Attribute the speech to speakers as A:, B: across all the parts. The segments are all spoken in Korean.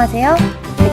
A: 안녕하세요.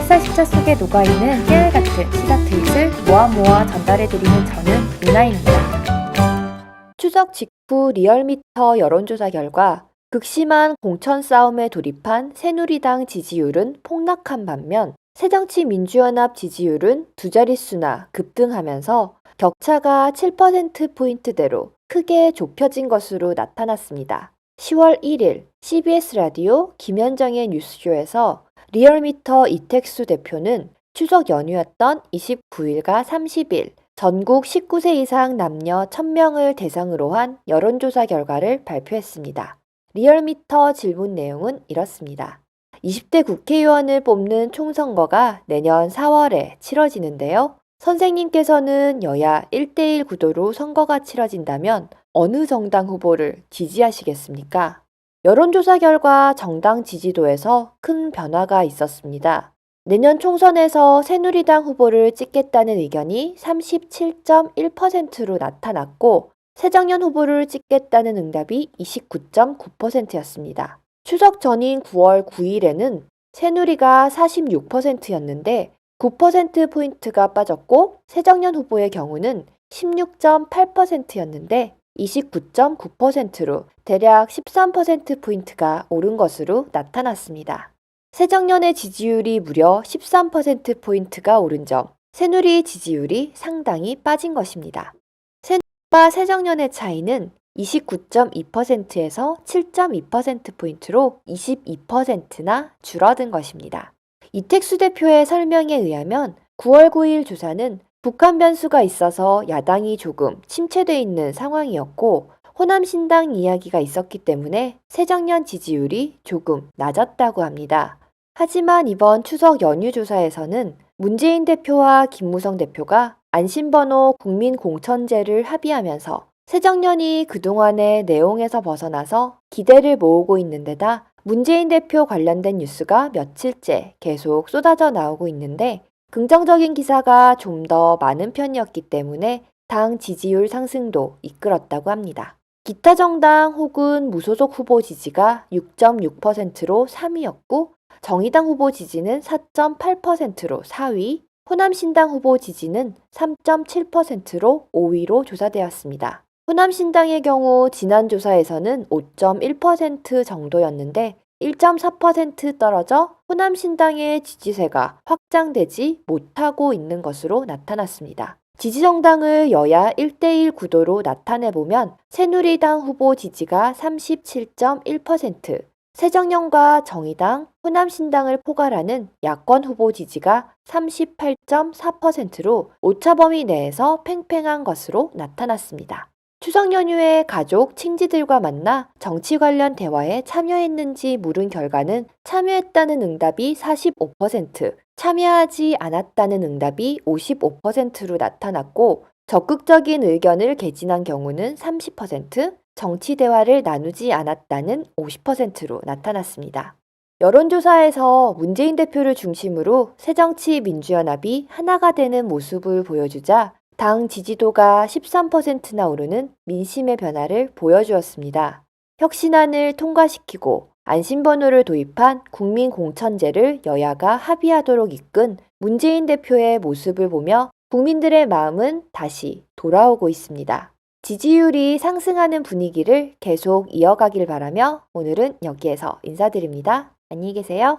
A: 140차 속에 녹아있는 깨알같은 시사 트윗을 모아 전달해드리는 저는 유나입니다. 추석 직후 리얼미터 여론조사 결과 극심한 공천 싸움에 돌입한 새누리당 지지율은 폭락한 반면 새정치민주연합 지지율은 두 자릿수나 급등하면서 격차가 7%포인트대로 크게 좁혀진 것으로 나타났습니다. 10월 1일 CBS 라디오 김현정의 뉴스쇼에서 리얼미터 이택수 대표는 추석 연휴였던 29일과 30일 전국 19세 이상 남녀 1000명을 대상으로 한 여론조사 결과를 발표했습니다. 리얼미터 질문 내용은 이렇습니다. 20대 국회의원을 뽑는 총선거가 내년 4월에 치러지는데요. 선생님께서는 여야 1대1 구도로 선거가 치러진다면 어느 정당 후보를 지지하시겠습니까? 여론조사 결과 정당 지지도에서 큰 변화가 있었습니다. 내년 총선에서 새누리당 후보를 찍겠다는 의견이 37.1%로 나타났고 새정년 후보를 찍겠다는 응답이 29.9%였습니다. 추석 전인 9월 9일에는 새누리가 46%였는데 9%포인트가 빠졌고 새정년 후보의 경우는 16.8%였는데 29.9%로 대략 13%포인트가 오른 것으로 나타났습니다. 새정년의 지지율이 무려 13%포인트가 오른 점, 새누리 지지율이 상당히 빠진 것입니다. 새누리와 새정년의 차이는 29.2%에서 7.2%포인트로 22%나 줄어든 것입니다. 이택수 대표의 설명에 의하면 9월 9일 조사는 북한 변수가 있어서 야당이 조금 침체돼 있는 상황이었고 호남신당 이야기가 있었기 때문에 새정년 지지율이 조금 낮았다고 합니다. 하지만 이번 추석 연휴 조사에서는 문재인 대표와 김무성 대표가 안심번호 국민공천제를 합의하면서 새정년이 그동안의 내용에서 벗어나서 기대를 모으고 있는 데다 문재인 대표 관련된 뉴스가 며칠째 계속 쏟아져 나오고 있는데 긍정적인 기사가 좀 더 많은 편이었기 때문에 당 지지율 상승도 이끌었다고 합니다. 기타 정당 혹은 무소속 후보 지지가 6.6%로 3위였고 정의당 후보 지지는 4.8%로 4위, 호남신당 후보 지지는 3.7%로 5위로 조사되었습니다. 호남신당의 경우 지난 조사에서는 5.1% 정도였는데 1.4% 떨어져 호남신당의 지지세가 확장되지 못하고 있는 것으로 나타났습니다. 지지정당을 여야 1대1 구도로 나타내보면 새누리당 후보 지지가 37.1%, 새정년과 정의당, 호남신당을 포괄하는 야권 후보 지지가 38.4%로 오차범위 내에서 팽팽한 것으로 나타났습니다. 추석 연휴에 가족, 친지들과 만나 정치 관련 대화에 참여했는지 물은 결과는 참여했다는 응답이 45%, 참여하지 않았다는 응답이 55%로 나타났고 적극적인 의견을 개진한 경우는 30%, 정치 대화를 나누지 않았다는 50%로 나타났습니다. 여론조사에서 문재인 대표를 중심으로 새정치민주연합이 하나가 되는 모습을 보여주자 당 지지도가 13%나 오르는 민심의 변화를 보여주었습니다. 혁신안을 통과시키고 안심번호를 도입한 국민공천제를 여야가 합의하도록 이끈 문재인 대표의 모습을 보며 국민들의 마음은 다시 돌아오고 있습니다. 지지율이 상승하는 분위기를 계속 이어가길 바라며 오늘은 여기에서 인사드립니다. 안녕히 계세요.